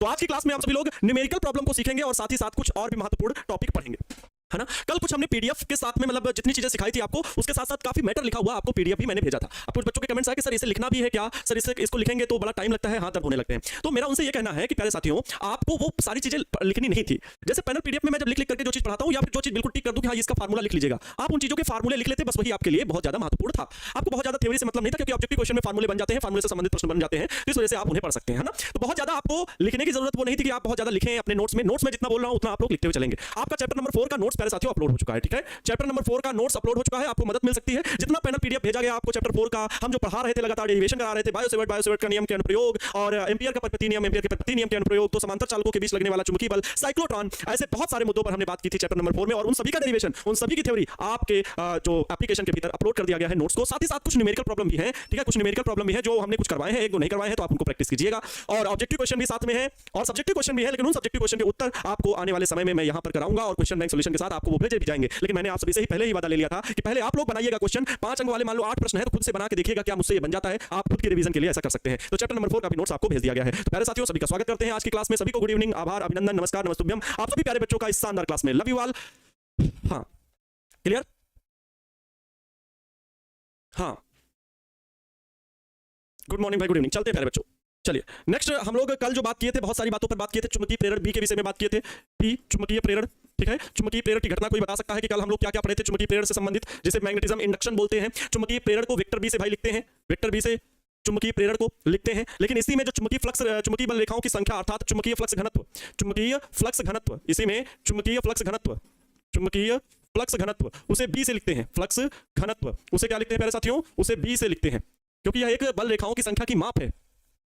तो आज की क्लास में आप सभी लोग न्यूमेरिकल प्रॉब्लम को सीखेंगे और साथ ही साथ कुछ और भी महत्वपूर्ण टॉपिक पढ़ेंगे, है ना। कल कुछ हमने पीडीएफ के साथ में मतलब जितनी चीजें सिखाई थी आपको, उसके साथ साथ काफी मैटर लिखा हुआ आपको पीडीएफ भी मैंने भेजा था। अब कुछ बच्चों के कमेंट्स आए कि सर इसे लिखना भी है क्या, सर इसको लिखेंगे तो बड़ा टाइम लगता है, हाथ दर्द होने लगते हैं। तो मेरा उनसे ये कहना है कि प्यारे साथियों, आपको वो सारी चीजें लिखनी नहीं थी। जैसे पैनल पीडीएफ में मैं जब लिख करके जो चीज पढ़ाता हूं या फिर जो चीज बिल्कुल टिक कर दूं कि हाँ इसका फार्मूला लिख लीजिएगा, आप उन चीजों के फार्मूले लिख लेते, बस वही आपके लिए बहुत ज्यादा महत्वपूर्ण था। आपको बहुत ज्यादा थ्योरी से मतलब नहीं था, क्योंकि ऑब्जेक्टिव क्वेश्चन में फार्मूले बन जाते हैं, फार्मूले से संबंधित प्रश्न बन जाते हैं, इस वजह से आप उन्हें पढ़ सकते हैं, है ना। तो बहुत ज्यादा आपको लिखने की जरूरत वो नहीं थी कि आप बहुत ज्यादा लिखें अपने नोट्स में जितना बोल रहा हूं उतना आप लोग लिखते हुए चलेंगे। आपका चैप्टर नंबर 4 का नोट्स प्यारे साथियों अपलोड हो चुका है, ठीक है। चैप्टर नंबर 4 का नोट्स अपलोड हो चुका है, आपको मदद मिल सकती है। जितना पैनल पीडीएफ भेजा गया आपको चैप्टर 4 का, हम जो पढ़ा रहे थे लगातार डेरिवेशन करा रहे थे, बायोसेवर्ट का नियम के अनुप्रयोग और एम्पियर का परिपथी नियम, एम्पियर के परिपथी नियम के अनुप्रयोग, तो समांतर चालकों के बीच लगने वाला चुंबकीय बल, साइक्लोट्रॉन, ऐसे बहुत सारे मुद्दों पर हमने बात की थी चैप्टर नंबर 4 में, और उन सभी का डेरिवेशन, उन सभी की थ्योरी आपके जो एप्लीकेशन के भीतर अपलोड कर दिया गया है नोट्स को। साथ ही साथ कुछ न्यूमेरिकल प्रॉब्लम भी है, ठीक है, कुछ न्यूमेरिकल प्रॉब्लम भी है जो हमने कुछ करवाए हैं, एक दो नहीं करवाए हैं, तो आप उनको प्रैक्टिस कीजिएगा। और ऑब्जेक्टिव क्वेश्चन भी साथ में है और सब्जेक्टिव क्वेश्चन भी है, लेकिन उन सब्जेक्टिव क्वेश्चन के उत्तर आपको आने वाले समय में मैं यहां पर कराऊंगा और क्वेश्चन बैंक सॉल्यूशन के साथ आपको वो भेजे भी जाएंगे। लेकिन मैंने आप सभी से ही पहले ही वादा ले लिया था कि पहले आप लोग बनाइएगा क्वेश्चन, 5 अंक वाले मान लो 8 प्रश्न है तो खुद से बना के देखिएगा क्या मुझसे ये बन जाता है। आप खुद के रिवीजन के लिए ऐसा कर सकते हैं। तो चैप्टर नंबर 4 का भी नोट्स आपको भेज दिया गया है। तो प्यारे साथियों, सभी का स्वागत करते हैं आज की क्लास में। सभी को गुड इवनिंग, आभार, अभिनंदन, नमस्कार, नमस्तुभ्यम आप सभी प्यारे बच्चों का इस शानदार क्लास में। Love you all. हाँ क्लियर, हाँ गुड मॉर्निंग भाई, गुड इवनिंग। चलते हैं प्यारे बच्चों, चलिए नेक्स्ट हम लोग कल जो बात किए थे, बहुत सारी बातों पर बात किए थे। चुंबकीय प्रेरण बी के विषय में बात किए थे। बी चुंबकीय प्रेरण, ठीक है। चुंबकीय प्रेरण की घटना कोई बता सकता है कि कल हम लोग क्या क्या पढ़े थे चुंबकीय प्रेरण से संबंधित, जिसे मैग्नेटिज्म इंडक्शन बोलते हैं। चुंबकीय प्रेरण को वेक्टर बी से भाई लिखते हैं, वेक्टर बी से चुंबकीय प्रेरण को लिखते हैं। लेकिन इसी में जो चुंबकीय फ्लक्स, चुंबकीय बल रेखाओं की संख्या अर्थात चुंबकीय फ्लक्स घनत्व, चुंबकीय फ्लक्स घनत्व, इसी में चुंबकीय फ्लक्स घनत्व, चुंबकीय फ्लक्स घनत्व उसे बी से लिखते हैं। फ्लक्स घनत्व उसे क्या लिखते हैं प्यारे साथियों, उसे बी से लिखते हैं, क्योंकि यह एक बल रेखाओं की संख्या की माप है,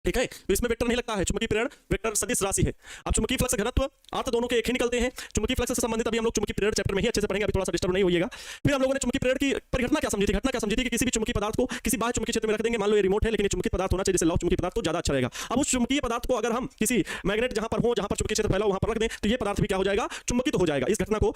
ठीक है। तो इसमें वेक्टर नहीं लगता है, चुंबकीय प्रेरण वेक्टर सदिश राशि है। अब चुंबकीय फ्लक्स घनत्व अर्थ दोनों के एक ही निकलते हैं। चुंबकीय फ्लक्स से संबंधित अभी हम लोग चुंबकीय प्रेरण चैप्टर में ही अच्छे से पढ़ेंगे, अभी थोड़ा सा डिस्टर्ब नहीं होइएगा। फिर हम लोगों ने चुंबकीय प्रेरण की परिघटना क्या समझी थी, घटना क्या समझी थी कि किसी भी चुंबकीय पदार्थ को किसी बाह्य चुंबकीय क्षेत्र में रख देंगे, मान लो ये रिमोट है लेकिन ये चुंबकीय पदार्थ होना चाहिए, जैसे लौह चुंबकीय पदार्थ, तो ज्यादा अच्छा रहेगा। अब उस चुंबकीय पदार्थ को अगर हम किसी मैग्नेट जहां पर हो, जहां पर चुंबकीय क्षेत्र फैला हो, वहां पर रख दें तो ये पदार्थ भी क्या हो जाएगा, चुंबकित हो जाएगा। इस घटना को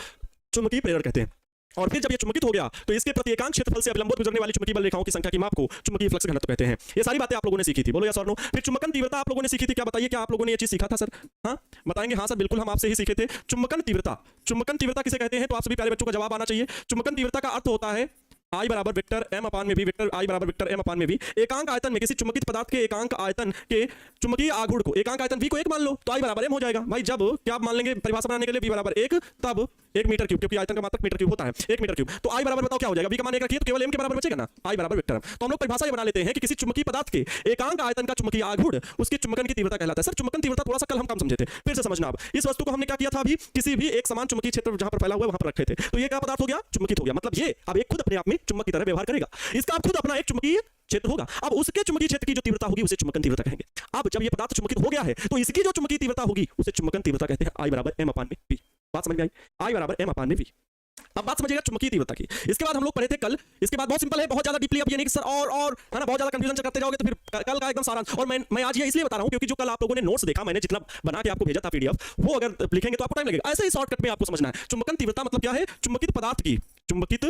चुंबकीय प्रेरण कहते हैं। और फिर जब ये चुंबकित हो गया तो इसके प्रति एकांक क्षेत्रफल से अभिलंबित गुजरने वाली चुंबकीय बल रेखाओं की संख्या की माप को चुंबकीय फ्लक्स घनत्व कहते हैं। ये सारी बातें आप लोगों ने सीखी थी, बोलो यस और नो। फिर चुंबकन तीव्रता आप लोगों ने सीखी थी, क्या बताइए, क्या आप लोगों ने ये चीज सीखा था सर? हाँ बताएंगे, हाँ सर बिल्कुल हम आपसे ही सीखे थे। चुंबकन तीव्रता, चुंबकन तीव्रता किसे कहते हैं, तो आप सभी प्यारे बच्चों का जवाब आना चाहिए। चुंबकन तीव्रता का अर्थ होता है I बराबर वेक्टर m अपान में भी, वेक्टर I बराबर वेक्टर m अपान में भी एकांक आयतन में किसी चुंबकित पदार्थ के एकांक आयतन के चुंबकीय आघूर्ण को, एकांक आयतन v को 1 मान लो तो I बराबर m हो जाएगा। भाई जब क्या आप मान लेंगे परिभाषा बनाने के लिए v बराबर 1, तब 1 मीटर क्यूब, क्योंकि आयतन का मात्रक मीटर क्यूब होता है, 1 मीटर क्यूब। तो I बराबर बताओ क्या हो जाएगा, v का मान 1 रखिए तो केवल m के बराबर बचेगा ना, I बराबर वेक्टर m। तो हम लोग परिभाषा ये बना लेते हैं कि किसी चुंबकीय पदार्थ के एकांक आयतन का चुंबकीय आघूर्ण उसके चुंबकन की तीव्रता कहलाता है। सर चुंबकन तीव्रता थोड़ा सा कल हम कम समझे थे, फिर से समझना। अब इस वस्तु को हमने क्या किया था, अभी किसी भी एक समान चुंबकीय क्षेत्र जहां पर फैला हुआ है वहां पर रखे थे, तो ये क्या पदार्थ हो गया, चुंबकित हो गया। मतलब ये अब एक खुद अपने आप में चुंबक की तरह व्यवहार करेगा, इसका अब खुद अपना एक चुंबकीय क्षेत्र होगा। अब उसके चुंबकीय क्षेत्र की जो तीव्रता होगी उसे चुंबकन तीव्रता कहेंगे। अब जब ये पदार्थ चुंबकित हो गया है तो इसकी जो चुंबकीय तीव्रता होगी उसे चुंबकन तीव्रता कहते हैं। I बराबर m अपान में v, बात समझ में आई, I बराबर m अपान में v। अब बात समझिएगा चुंबकीय तीव्रता की। इसके बाद हम लोग पढ़े थे कल, इसके बाद बहुत सिंपल है, बहुत ज्यादा डीपली अब ये नहीं कि सर और है ना, बहुत ज्यादा कंफ्यूजन करते जाओगे तो फिर कल का एकदम सारांश। और मैं आज ये इसलिए बता रहा हूं क्योंकि जो कल आप लोगों ने नोट्स देखा, मैंने जितना बना के आपको भेजा था पीडीएफ, वो अगर लिखेंगे तो आपको टाइम लगेगा। ऐसे ही शॉर्टकट में आपको समझना है। चुंबकन तीव्रता मतलब क्या है, चुंबकित पदार्थ की, चुंबकित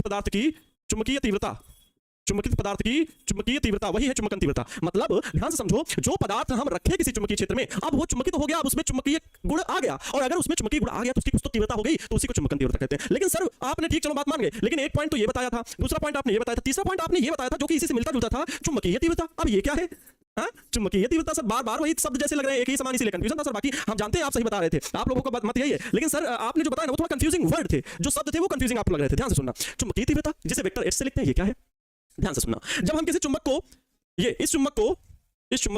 पदार्थ की चुंबकीय तीव्रता, चुंबकित पदार्थ की चुंबकीय तीव्रता वही है चुंबकन तीव्रता। मतलब ध्यान से समझो, जो पदार्थ हम रखे किसी चुंबकीय क्षेत्र में, अब वो चुंबकित हो गया, अब उसमें चुंबकीय गुण आ गया, और अगर उसमें चुंबकीय गुण आ गया तो उसकी कुछ तो तीव्रता हो गई, तो उसी को चुंबकन तीव्रता कहते हैं। लेकिन सर आपने ठीक चलो बात मान गए, लेकिन एक पॉइंट तो ये बताया था, दूसरा पॉइंट आपने ये बताया था, तीसरा पॉइंट आपने ये बताया था जो कि इसी से मिलता जुलता था, चुंबकीय तीव्रता। अब ये क्या है, हाँ चुंबकीय तीव्रता। सर बार बार वही शब्द जैसे लग रहे हैं, एक ही समान, इसीलिए कंफ्यूजन था सर। बाकी हम जानते हैं आप सही बता रहे थे, आप लोगों का मत यही है, लेकिन सर आपने जो बताया ना वो थोड़ा कंफ्यूजिंग वर्ड थे, जो शब्द थे वो कंफ्यूजिंग आपको लग रहे थे। ध्यान से सुनना, चुंबकीय तीव्रता जिसे वेक्टर h से लिखते हैं, ये क्या है, ध्यान से सुनना। जब हम किसी चुंबक को, ये इस चुंबक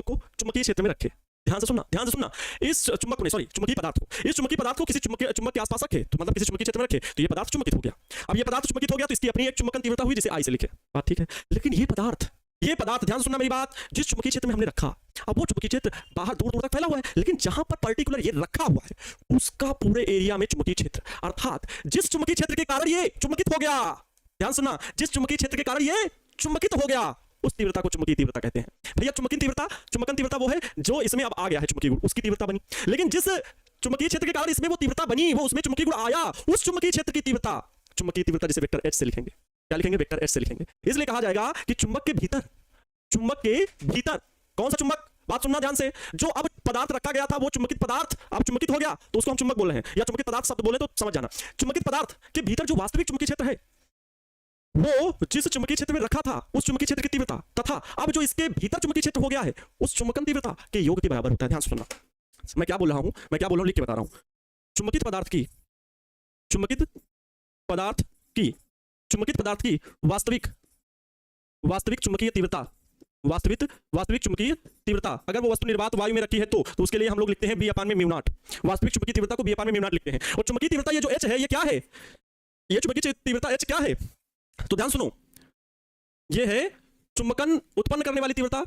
को चुंबकीय क्षेत्र में रखे, ध्यान से सुनना, ध्यान से सुनना, इस चुंबक को नहीं, सॉरी चुंबकीय पदार्थ को, इस चुंबकीय पदार्थ को किसी चुंबक के आसपास रखे, तो मतलब किसी चुंबकीय क्षेत्र में रखे तो ये पदार्थ चुंबकित हो गया। अब ये पदार्थ चुंबकित हो गया तो इसकी अपनी एक चुंबकन तीव्रता हुई जिसे I से लिखे, बात ठीक है। लेकिन ये पदार्थ ध्यान से सुनना मेरी बात, जिस चुंबकीय क्षेत्र में हमने रखा, अब वो चुंबकीय क्षेत्र बाहर दूर दूर तक फैला हुआ है, लेकिन जहां पर पर्टिकुलर ये रखा हुआ है उसका पूरे एरिया में चुंबकीय क्षेत्र, अर्थात जिस चुंबकीय क्षेत्र के कारण ये चुंबकित हो गया, ध्यान सुनना, जिस चुंबकीय क्षेत्र के कारण ये चुंबकित हो गया उस तीव्रता को चुंबकीय तीव्रता कहते हैं। भैया चुंबकन तीव्रता वो है जो इसमें अब आ गया है चुंबकीय गुण, उसकी तीव्रता बनी। लेकिन जिस चुंबकीय क्षेत्र के कारण इसमें वो तीव्रता बनी, वो उसमें चुंबकीय गुण आया, उस चुंबकीय क्षेत्र की तीव्रता, चुंबकीय तीव्रता जिसे वेक्टर h से लिखेंगे, क्या लिखेंगे, वेक्टर h से लिखेंगे। इसलिए कहा जाएगा कि चुंबक के भीतर कौन सा चुंबक, बात सुनना ध्यान से। जो अब पदार्थ रखा गया था वो चुंबकित पदार्थ अब चुंबकित हो गया तो उसको हम चुंबक बोल रहे हैं, या चुंबकित पदार्थ शब्द बोले तो समझ जाना। चुंबकित पदार्थ के भीतर जो वास्तविक चुंबकीय क्षेत्र है वो जिस चुंबकीय क्षेत्र में रखा था उस चुंबकीय क्षेत्र की तीव्रता तथा अब जो इसके भीतर चुंबकीय क्षेत्र हो गया है उस चुंबकन तीव्रता के योग के बराबर होता है। ध्यान से सुनना, मैं क्या बोल रहा हूं, मैं क्या बोल रहा हूं लिख के बता रहा हूं। चुंबकित पदार्थ की वास्तविक चुंबकीय तीव्रता, वास्तविक चुंबकीय तीव्रता अगर वो वस्तु निर्वात वायु में रखी है तो उसके लिए हम लोग लिखते हैं बी अपान में म्यू नॉट। वास्तविक चुंबकीय तीव्रता को बी अपान में म्यू नॉट लिखते हैं। और चुंबकीय तीव्रता ये जो एच है ये क्या है, ये चुंबकीय तीव्रता एच क्या है, तो ध्यान सुनो, ये है चुंबकन उत्पन्न करने वाली तीव्रता।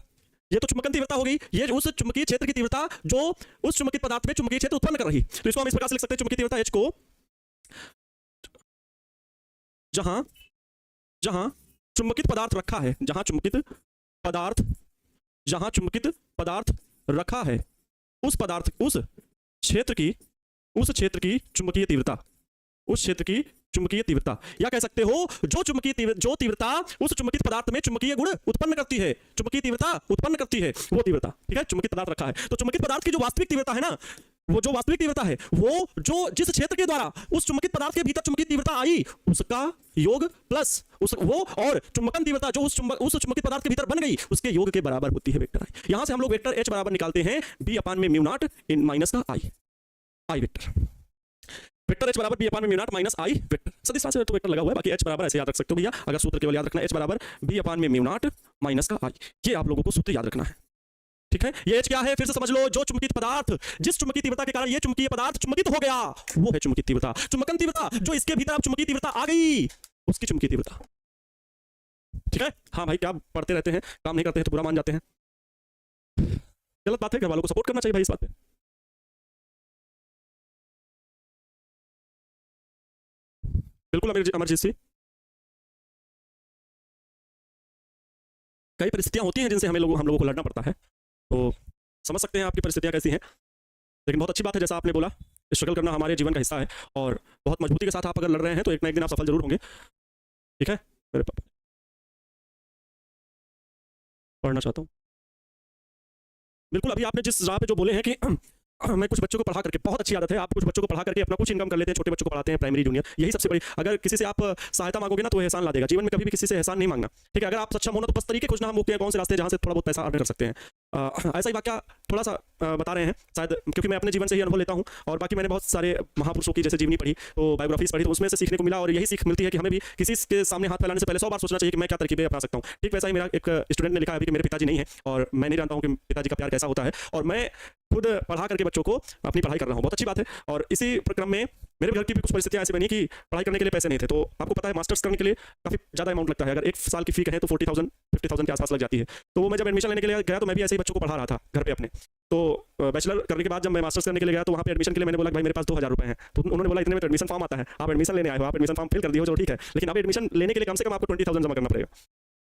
ये तो चुंबकन तीव्रता हो गई, ये उस चुंबकीय क्षेत्र की तीव्रता जो उस चुंबकित पदार्थ में चुंबकीय क्षेत्र उत्पन्न कर रही। तो इसको हम इस प्रकार से लिख सकते हैं, चुंबकीय तीव्रता एच को जहां चुंबकित पदार्थ रखा है, जहां चुंबकित पदार्थ रखा है उस क्षेत्र की चुंबकीय तीव्रता, उस क्षेत्र की चुंबकीय तीव्रता, या कह सकते हो जो तीव्रता उस चुंबकित पदार्थ में चुंबकीय गुण उत्पन्न करती है, चुंबकीय तीव्रता उत्पन्न करती है वो तीव्रता। ठीक है, चुंबकित पदार्थ रखा है तो चुंबकित पदार्थ की जो वास्तविक तीव्रता है ना, वो जो वास्तविक तीव्रता है वो जो जिस क्षेत्र के द्वारा उस चुंबकित पदार्थ के भीतर चुंबकीय तीव्रता आई उसका योग प्लस वो और चुंबकन तीव्रता जो उस चुंबकित पदार्थ के भीतर बन गई उसके योग के बराबर होती है वेक्टर आई। यहां से हम लोग वेक्टर एच बराबर निकालते हैं बी अपान में म्यू नॉट इन माइनस का आई वेक्टर एच बराबर बी अपान में mu not minus I vector. सदिश राशि तो वेक्टर लगा हुआ है, बाकी एच बराबर ऐसे याद रख सकते हो भैया, अगर सूत्र केवल याद रखना एच बराबर बी अपान में म्यू नॉट माइनस का आई, ये आप लोगों को सूत्र याद रखना है। ठीक है, ये एच क्या है फिर से समझ लो, जो चुंबकित पदार्थ जिस चुंबकीय तीव्रता के कारण ये चुंबकीय पदार्थ चुंबकित हो गया वो है चुंबकीय तीव्रता। चुंबकन तीव्रता जो इसके भीतर अब चुंबकीय तीव्रता आ गई उसकी चुंबकीय तीव्रता। ठीक है, हाँ भाई क्या पढ़ते रहते हैं, काम नहीं करते हैं तो बुरा मान जाते हैं, गलत बात है, घर वालों को सपोर्ट करना चाहिए भाई इस बात पे। बिल्कुल इमरजेंसी, कई परिस्थितियां होती हैं जिनसे हम लोगों को लड़ना पड़ता है, तो समझ सकते हैं आपकी परिस्थितियां कैसी हैं, लेकिन बहुत अच्छी बात है जैसा आपने बोला, स्ट्रगल करना हमारे जीवन का हिस्सा है और बहुत मजबूती के साथ आप अगर लड़ रहे हैं तो एक ना एक दिन आप सफल जरूर होंगे। ठीक है, मेरे पापा पढ़ना चाहता हूँ। बिल्कुल, अभी आपने जिस राह पे जो बोले हैं कि मैं कुछ बच्चों को पढ़ा करके, बहुत अच्छी आदत है, आप कुछ बच्चों को पढ़ा करके अपना कुछ इनकम कर लेते हैं, छोटे बच्चों को पढ़ाते हैं, प्राइमरी जूनियर, यही सबसे बड़ी, अगर किसी से आप सहायता मांगोगे ना तो एहसान ला देगा, जीवन में कभी भी किसी से एहसान नहीं मांगना। ठीक है, अगर आप सक्षम हो ना तो बस तरीके खोजना, हम कौन से रास्ते जहाँ से थोड़ा बहुत पैसा अर्न कर सकते हैं। ऐसा ही वाक्य थोड़ा सा बता रहे हैं शायद, क्योंकि मैं अपने जीवन से ही अनुभव लेता हूँ और बाकी मैंने बहुत सारे महापुरुषों की जैसे जीवनी पढ़ी, तो बायोग्राफीज पढ़ी, तो उसमें से सीखने को मिला और यही सीख मिलती है कि हमें भी किसी के सामने हाथ फैलाने से पहले 100 बार सोचना चाहिए कि मैं क्या तरकीबें अपना सकता हूँ। ठीक वैसा ही मेरा एक स्टूडेंट ने लिखा है अभी कि मेरे पिताजी नहीं है और मैं नहीं जानता हूँ कि पिताजी का प्यार कैसा होता है, और मैं खुद पढ़ा करके बच्चों को अपनी पढ़ाई कर रहा हूँ, बहुत अच्छी बात है। और इसी क्रम में मेरे घर की भी कुछ परिस्थितियां ऐसी बनी कि पढ़ाई करने के लिए पैसे नहीं थे, तो आपको पता है मास्टर्स करने के लिए काफ़ी ज़्यादा अमाउंट लगता है, अगर एक साल की फी कहें तो 40,000-50,000 के आसपास लग जाती है। तो मैं जब एडमिशन लेने के लिए गया तो मैं भी ऐसे ही बच्चों को पढ़ा रहा था घर पे अपने, तो बैचलर करने के बाद जब मैं मास्टर्स करने के लिए गया तो वहाँ पे एडमिशन के लिए मैंने बोला भाई मेरे पास 2,000 रुपये हैं, तो उन्होंने बोला इतने में तो एडमिशन फॉर्म आता है, आप एडमिशन लेने आए हो, आप एडमिशन फॉर्म फिल कर दिए हो, चलो ठीक है, लेकिन अब एडमिशन लेने के लिए कम से कम आपको 20,000 जमा करना पड़ेगा।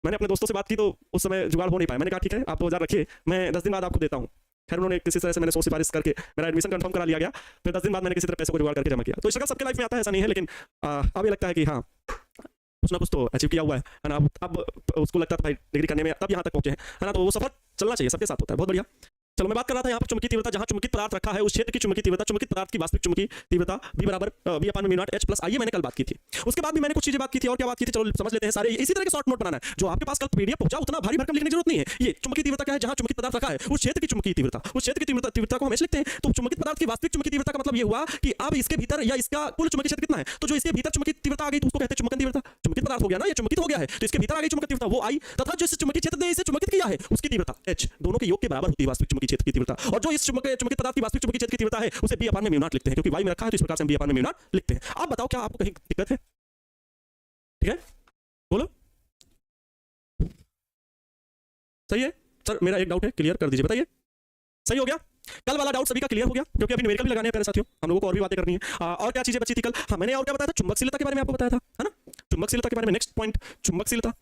मैंने अपने दोस्तों से बात की तो उस समय जुगाड़ हो नहीं पाया, मैंने कहा ठीक है आप 2,000 रखिए, मैं 10 दिन बाद आपको देता हूँ। खैर उन्होंने किसी तरह से मैंने सोच सिफारिश करके मेरा एडमिशन कंफर्म करा लिया गया, फिर 10 दिन बाद मैंने किसी तरह पैसे को जुगाड़ करके जमा किया। तो स्ट्रगल सबके लाइफ में आता है, ऐसा नहीं है, लेकिन अब ये लगता है कि हाँ कुछ ना कुछ तो अचीव किया हुआ है ना, अब उसको लगता था भाई डिग्री करने में तब यहाँ तक पहुंचे हैं, है ना, तो वो सफर चलना चाहिए, सबके साथ होता है, बहुत बढ़िया। चलो मैं बात कर रहा था यहाँ पर चुंबकीय तीव्रता, जहाँ चुंबकित पदार्थ रखा है उस क्षेत्र की चुंबकीय तीव्रता, चुंबकित पदार्थ की वास्तविक चुंबकीय तीव्रता बी बराबर बी अपान में म्यू नॉट एच प्लस आई, मैंने कल बात की थी। उसके बाद भी मैंने कुछ चीजें बात की थी, और क्या बात की थी चलो समझ लेते हैं सारे, इसी तरह के शॉर्ट नोट बनाना है, जो आपके पास कल पीडीएफ पहुंचा उतना भारी भरकम लिखने की जरूरत नहीं है। ये चुंबकीय तीव्रता क्या है, जहाँ चुंबकित पदार्थ रखा है उस क्षेत्र की चुंबकीय तीव्रता, उस क्षेत्र की तीव्रता को हमेशा लिखते हैं। तो चुंबकित पदार्थ की वास्तविक चुंबकीय तीव्रता का मतलब ये हुआ कि अब इसके भीतर या इसका कुल चुंबकीय क्षेत्र कितना है, तो जो इसके भीतर चुंबकीय तीव्रता आ गई तो उसको कहते हैं चुंबकन तीव्रता। चुंबकित पदार्थ हो गया ना, ये चुंबकित हो गया है, तो इसके भीतर आ गई चुंबकन तीव्रता वो आई, तथा जो इस चुंबकीय क्षेत्र ने इसे चुंबकित किया है उसकी तीव्रता एच, दोनों के योग के बराबर होती है वास्तविक चुंबकीय क्षेत्र की तीव्रता। और जो इस चुंबकित पदार्थ की वास्तविक चुंबकीय क्षेत्र की तीव्रता है उसे बी अपान में म्यू नॉट लिखते हैं, क्योंकि वायु में रखा है तो इस प्रकार से हम बी अपान में म्यू नॉट लिखते हैं। आप बताओ क्या आपको कहीं दिक्कत है? ठीक है बोलो, सही है सर, मेरा एक डाउट है क्लियर कर दीजिए, बताइए सही हो गया? कल वाला डाउट सभी का क्लियर हो गया, क्योंकि अभी न्यूमेरिकल भी लगाने हैं प्यारे साथियों, हम लोगों को और भी बातें करनी है। और क्या चीजें बची थी कल? हाँ मैंने और क्या बताया था, चुंबकशीलता के बारे में आपको बताया था, है ना, चुंबकशीलता के बारे में। नेक्स्ट पॉइंट चुंबकशीलता,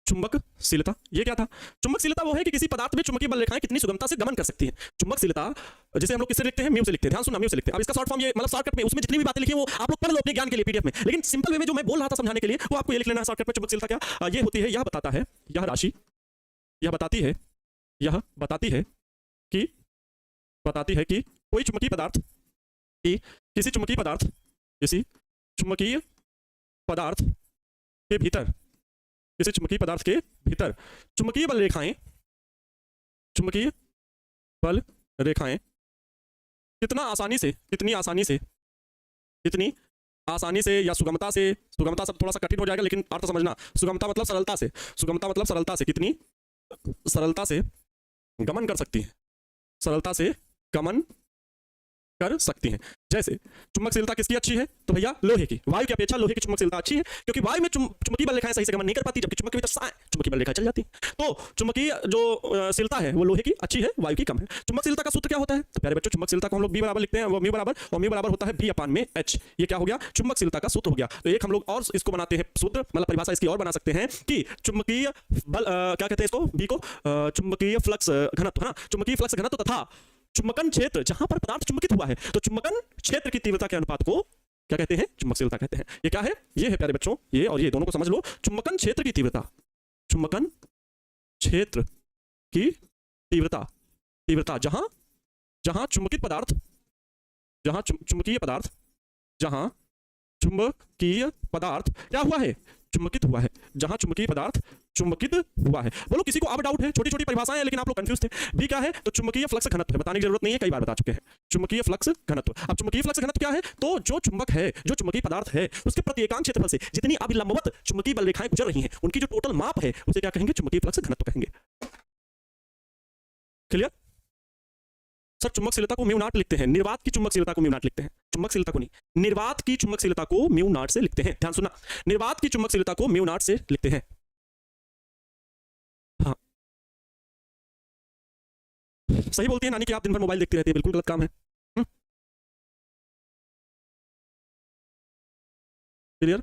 चुंबकशीलता ये क्या था? चुंबकशीलता वो है कि किसी पदार्थ में चुंबकीय बल रेखाएं कितनी सुगमता से गमन कर सकती हैं। चुंबकशीलता जिसे हम लोग किससे लिखते हैं, म्यू से लिखते हैं, ध्यान सुनना म्यू से लिखते हैं। अब इसका शॉर्ट फॉर्म ये मतलब शॉर्टकट में उसमें जितनी भी बातें लिखी है वो आप लोग पढ़ लो अपने ज्ञान के लिए पीडीएफ में, लेकिन सिंपल वे में जो मैं बोल रहा था समझाने के लिए वो आपको ये लिख लेना है शॉर्टकट में। चुंबकशीलता क्या ये होती है, यह बताता है, यह राशि यह बताती है यह बताती है कि कोई चुंबकीय पदार्थ किसी चुंबकीय पदार्थ के भीतर चुंबकीय बल रेखाएं कितनी आसानी से या सुगमता शब्द थोड़ा सा कठिन हो जाएगा, लेकिन अर्थ समझना। सुगमता मतलब सरलता से कितनी सरलता से गमन कर सकती हैं। जैसे चुंबकशीलता किसकी अच्छी है? तो भैया लोहे की। वायु की अपेक्षा लोहे की चुंबकशीलता अच्छी है, क्योंकि वायु में चुंबकीय बल रेखाएं सही से गमन नहीं कर पाती, जबकि चुंबक के भीतर चुंबकीय बल रेखाएं चल जाती हैं। तो चुंबकीय जो शीलता है वो लोहे की अच्छी है, वायु की कम है। चुंबकशीलता का सूत्र क्या होता है? तो प्यारे बच्चों, चुंबकशीलता को हम लोग B बराबर लिखते हैं, वो म्यू बराबर होता है B/H। ये क्या हो गया? चुंबकशीलता का सूत्र हो गया। तो एक हम लोग और इसको बनाते हैं सूत्र, मतलब परिभाषा इसकी और बना सकते हैं कि चुंबकीय बल क्या कहते हैं इसको? B को चुंबकीय फ्लक्स घनत्व, है ना, चुंबकीय फ्लक्स घनत्व तथा चुंबकन क्षेत्र जहां पर पदार्थ चुंबकित हुआ है, तो चुंबकन क्षेत्र की तीव्रता के अनुपात को क्या कहते हैं? चुंबकशीलता कहते हैं। ये क्या है? ये है प्यारे बच्चों, ये और ये दोनों को समझ लो। चुंबकन क्षेत्र की तीव्रता जहां चुंबकीय पदार्थ क्या हुआ है? चुंबकित हुआ है। जहां चुंबकीय पदार्थ चुंबकित हुआ है। बोलो किसी को अब डाउट है? छोटी छोटी परिभाषाएं हैं, लेकिन आप लोग कंफ्यूज थे। बी क्या है? तो चुंबकीय फ्लक्स घनत्व है, बताने की जरूरत नहीं है, कई बार बता चुके हैं। चुंबकीय फ्लक्स घनत्व। अब चुंबकीय फ्लक्स घनत्व क्या है? तो जो चुंबक है, जो चुंबकीय पदार्थ है, उसके प्रत्येकांक क्षेत्रफल से जितनी अभिलंबवत चुंबकीय बल रेखाएं गुजर रही हैं, उनकी जो टोटल माप है, उसे क्या कहेंगे? चुंबकीय फ्लक्स घनत्व कहेंगे। क्लियर? सर चुंबकशीलता को म्यू नॉट लिखते हैं, निर्वात की चुंबकशीलता को म्यू नॉट लिखते हैं। चुंबकशीलता को नहीं, निर्वात की चुंबकशीलता को म्यू नॉट से लिखते हैं। ध्यान सुनना, निर्वात की चुंबकशीलता को म्यू नॉट से लिखते हैं। हाँ सही बोलती है नानी कि आप दिन भर मोबाइल देखती रहती है, बिल्कुल गलत काम है। क्लियर?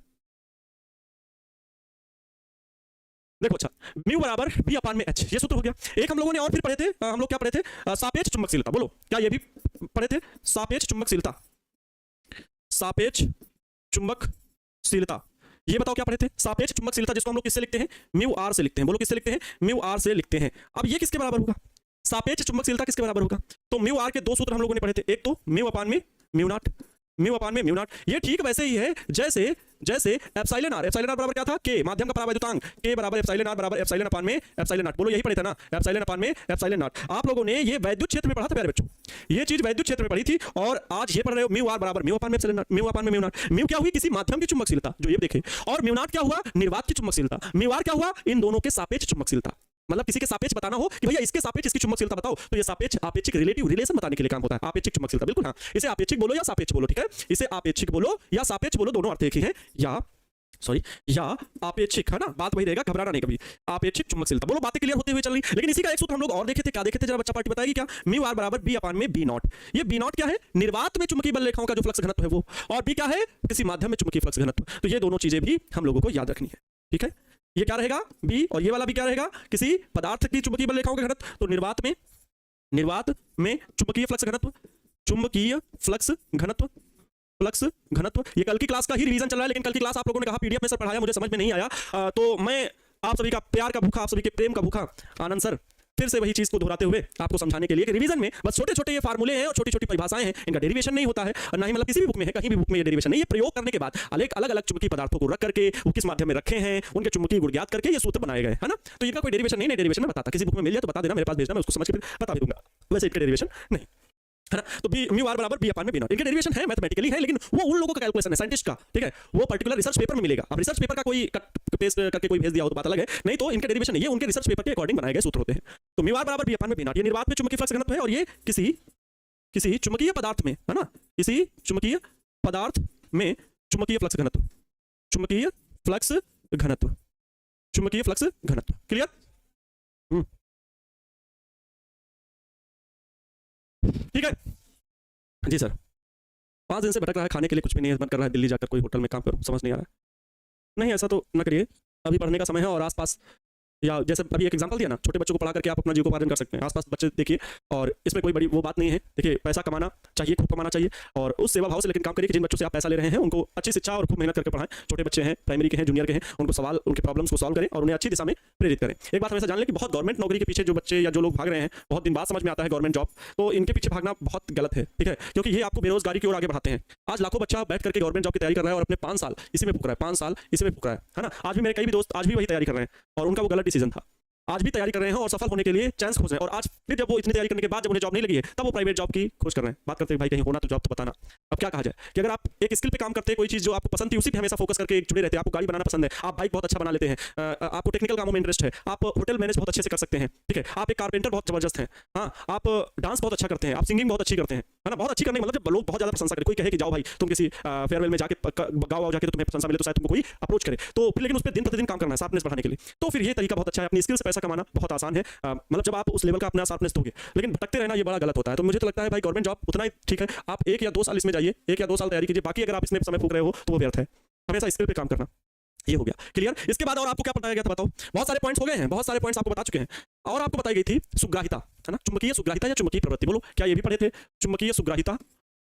देखो अच्छा, म्यू बराबर B/H, ये सूत्र हो गया। एक हम लोगों ने और फिर पढ़े थे, हम लोग क्या पढ़े थे? सापेक्ष चुंबकशीलता। बोलो क्या ये भी पढ़े थे? सापेक्ष चुंबकशीलता। ये बताओ क्या पढ़े थे? सापेक्ष चुंबकशीलता, जिसको हम लोग किससे लिखते हैं? म्यू आर से लिखते हैं। बोलो किससे लिखते हैं? म्यू आर से लिखते हैं। अब ये किसके बराबर होगा? सापेक्ष चुंबकशीलता किसके बराबर होगा? तो म्यू आर के दो सूत्र हम लोगों ने पढ़े थे, एक तो म्यू अपान में म्यू नॉट। ये ठीक वैसे ही है जैसे एप्सिलॉन आर बराबर क्या था? के, माध्यम का परावैद्युतांक, के बराबर एप्सिलॉन आर बराबर एप्सिलॉन अपान में एप्सिलॉन नॉट। बोलो यही पढ़े थे ना, एप्सिलॉन अपान में एप्सिलॉन नॉट। आप लोगों ने ये वैद्युत क्षेत्र में पढ़ा था प्यारे बच्चों, ये चीज वैद्युत क्षेत्र में पढ़ी थी, और आज ये पढ़ रहे हो म्यू आर बराबर म्यू अपान में एप्सिलॉन नॉट, म्यू अपान में म्यू नॉट। म्यू क्या हुई? किसी माध्यम की चुंबकशीलता, जो ये देखे, और म्यू नॉट क्या हुआ? निर्वात की चुंबकशीलता। म्यू आर क्या हुआ? इन दोनों के सापेक्ष चुंबकशीलता। मतलब किसी के सापेक्ष बताना हो कि भैया इसके सापेक्ष इसकी चुंबकशीलता बताओ, तो ये सापेक्ष आपेक्षिक रिलेटिव रिलेशन बताने के लिए काम होता है। आपेक्षिक चुंबकशीलता, बिल्कुल हाँ, इसे आपेक्षिक बोलो या सापेक्ष बोलो, ठीक है? इसे आपेक्षिक बोलो या सापेक्ष बोलो, दोनों अर्थ एक ही हैं। या आपेक्षिक, है ना, बात वही रहेगा, घबराना नहीं कभी। आपेक्षिक चुंबकशीलता, बोलो बातें क्लियर होते हुए चल रही। लेकिन इसी का एक सूत्र हम लोग और देखे थे, क्या देखे थे? जरा बच्चा पार्टी बताएगी क्या? म्यू आर बराबर B/B0। ये B0 क्या है? निर्वात में चुंबकीय बल रेखाओं का जो फ्लक्स घनत्व है वो, और B क्या है? किसी माध्यम में चुंबकीय फ्लक्स घनत्व। तो ये दोनों चीजें भी हम लोगों को याद रखनी है, ठीक है? ये क्या रहेगा? B, और ये वाला भी क्या रहेगा? किसी पदार्थ की चुंबकीय बल रेखाओं का घनत्व। तो निर्वात में चुंबकीय फ्लक्स घनत्व। ये कल की क्लास का ही रिवीजन चल रहा है, लेकिन कल की क्लास आप लोगों ने कहा पीडीएफ में सर पढ़ाया, मुझे समझ में नहीं आया, तो मैं आप सभी का प्यार का भूखा, आप सभी के प्रेम का भूखा आनंद सर फिर से वही चीज को दोहराते हुए आपको समझाने के लिए कि रिवीजन में बस छोटे छोटे ये फार्मूले हैं और छोटी छोटी परिभाषाएं हैं, इनका डेरिवेशन नहीं होता है, और ना ही मतलब किसी भी बुक में है, कहीं भी बुक में ये डेरिवेशन नहीं। ये प्रयोग करने के बाद अलग अलग चुंबकीय पदार्थों को रख करके वो किस माध्यम में रखे हैं, उनके चुंबकीय गुण ज्ञात करके ये सूत्र बनाए गए, है ना? तो इनका कोई डेरिवेशन नहीं है, डेरिवेशन में बताता, किसी बुक में मिल जाए तो बता देना, मेरे पास भेजना, मैं उसको समझ के बता भी दूंगा। वैसे इनका डेरिवेशन नहीं, है ना? तो म्यू आर बराबर B/B0, इनके डेरिवेशन है, मैथमेटिकली है, लेकिन वो उन लोगों का कैलकुलेशन है, साइंटिस्ट का, ठीक है? वो पर्टिकुलर रिसर्च पेपर में मिलेगा। अब रिसर्च पेपर का कोई कट पेस्ट करके कोई भेज दिया हो तो बात अलग है, नहीं तो इनके डेरिवेशन ये उनके रिसर्च पेपर के अकॉर्डिंग बनाए गए सूत्र होते हैं। तो म्यू आर बराबर B/B0, ये निर्वात में चुंबकीय फ्लक्स घनत्व है, और ये किसी चुंबकीय पदार्थ में, है ना, किसी चुंबकीय पदार्थ में चुंबकीय फ्लक्स घनत्व। क्लियर? ठीक है जी सर। 5 दिन से भटक रहा है, खाने के लिए कुछ भी नहीं है, मन कर रहा है दिल्ली जाकर कोई होटल में काम करूं, समझ नहीं आ रहा है। नहीं, ऐसा तो ना करिए, अभी पढ़ने का समय है और आसपास या जैसे अभी एक एग्जांपल दिया ना, छोटे बच्चों को पढ़ा करके आप अपना जीविकोपार्जन कर सकते हैं। आसपास बच्चे देखिए, और इसमें कोई बड़ी वो बात नहीं है। देखिए, पैसा कमाना चाहिए, खूब कमाना चाहिए, और उस सेवा भाव से लेकिन काम करिए कि जिन बच्चों से आप पैसा ले रहे हैं उनको अच्छी शिक्षा और खूब मेहनत करके पढ़ाएं। छोटे बच्चे हैं, प्राइमरी के हैं, जूनियर के हैं, उनको सवाल, उनके प्रॉब्लम्स को सॉल्व करें और उन्हें अच्छी दिशा में प्रेरित करें। एक बात हमेशा जान लें कि बहुत गवर्नमेंट नौकरी के पीछे जो बच्चे या जो लोग भाग रहे हैं, बहुत दिन बाद समझ में आता है गवर्नमेंट जॉब, तो इनके पीछे भागना बहुत गलत है, ठीक है, क्योंकि ये आपको बेरोजगारी की ओर आगे बढ़ाते हैं। आज लाखों बच्चा बैठ करके गवर्नमेंट जॉब की तैयारी कर रहा है और अपने 5 साल इसी में फूक रहा है, 5 साल इसी में फूक रहा है ना। आज भी मेरे कई भी दोस्त आज भी वही तैयारी कर रहे हैं और उनका वो गलत डिसीजन था। आज भी तैयारी कर रहे हैं और सफल होने के लिए चांस खोज रहे हैं, और आज फिर जब वो इतनी तैयारी करने के बाद जब उन्हें जॉब नहीं लगी है तब वो प्राइवेट जॉब की खोज कर रहे हैं। बात करते हैं भाई कहीं होना तो जॉब तो बताना। अब क्या कहा जाए कि अगर आप एक स्किल पे काम करते हैं, कोई चीज जो आपको पसंद थी उसी पे हमेशा फोकस करके जुड़े रहते हैं, आपको गाड़ी बनाना पसंद है, आप बाइक बहुत अच्छा बना लेते हैं, आपको टेक्निकल कामों में इंटरेस्ट है, आप होटल मैनेज बहुत अच्छे से कर सकते हैं, ठीक है, आप एक कारपेंटर बहुत जबरदस्त हैं, हाँ, आप डांस बहुत अच्छा करते हैं, आप सिंगिंग बहुत अच्छी करते हैं, है ना। बहुत अच्छी करने का मतलब जब लोग बहुत ज्यादा प्रशंसा करें, कोई कहे कि जाओ भाई तुम किसी फेयरवेल में जाके गाओ जाके तो तुम्हें प्रशंसा मिले तो शायद तुमको कोई अप्रोच करे, तो फिर लेकिन उस पर दिन प्रतिदिन काम करना है शार्पनेस बढ़ाने के लिए, तो फिर ये तरीका बहुत अच्छा है। अपनी स्किल से पैसा कमाना बहुत आसान है, मतलब जब आप उस लेवल का अपना शार्पनेस दोगे, लेकिन भटकते रहना ये बड़ा गलत होता है। तो मुझे तो लगता है भाई गवर्नमेंट जॉब उतना ही ठीक है, आप 1 या 2 साल इसमें जाइए, 1 या 2 साल तैयारी कीजिए, बाकी अगर आप इसमें समय फूक रहे हो तो वो व्यर्थ है। हमेशा स्किल पे काम करना, ये हो गया क्लियर। इसके बाद और आपको क्या बताया गया था बताओ? बहुत सारे पॉइंट्स हो गए हैं, बहुत सारे पॉइंट्स आपको बता चुके हैं, और आपको बताई गई थी सुग्राहिता, है ना, चुंबकीय सुग्राहिता या चुंबकीय प्रवृत्ति। बोलो क्या ये भी पढ़े थे? चुंबकीय सुग्राहिता,